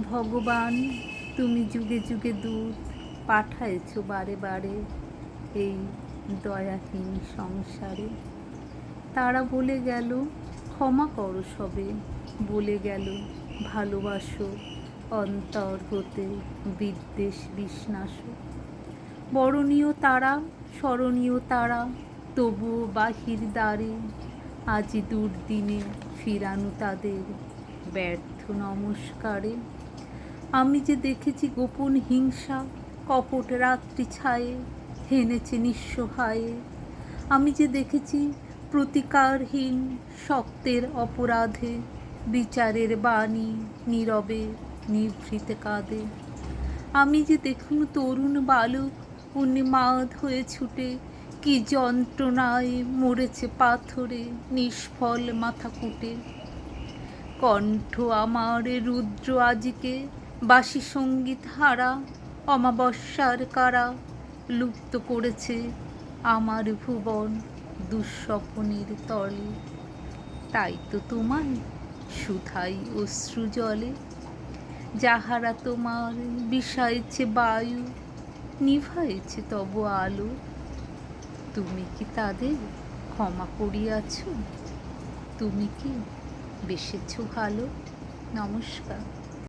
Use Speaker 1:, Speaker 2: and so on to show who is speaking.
Speaker 1: ভগবান, তুমি যুগে যুগে দূত পাঠাইছ বারে বারে এই দয়াহীন সংসারে। তারা বলে গেল ক্ষমা করো সবে, বলে গেল ভালোবাসো অন্তর হতে বিদ্বেষ বিষ্ণাস। বরণীয় তারা, স্মরণীয় তারা, তবুও বাহির দ্বারে আজি দুর্দিনে ফিরানো তাদের ব্যর্থ নমস্কারে। আমি যে দেখেছি গোপন হিংসা কপট রাত্রি ছায়ে হেনেছে নিঃসহায়ে। আমি যে দেখেছি প্রতিকারহীন শক্তের অপরাধে বিচারের বাণী নীরবে নিভৃতে কাঁদে। আমি যে দেখুন তরুণ বালক উন্মাদ হয়ে ছুটে কি যন্ত্রণায় মরেছে পাথরে নিষ্ফল মাথা কুটে। কণ্ঠ আমার রুদ্র আজিকে বাসি সঙ্গীত হারা অমাবস্যার কারা লুপ্ত করেছে আমার ভুবন দুঃস্বপনের তলে। তাই তো তোমায় শুধাই অশ্রু জলে, যাহারা তোমার বিষাইছে বায়ু নিভাইছে তব আলো। তুমি কি তাদের ক্ষমা করিয়াছ? তুমি কি বেসেছ ভালো? নমস্কার।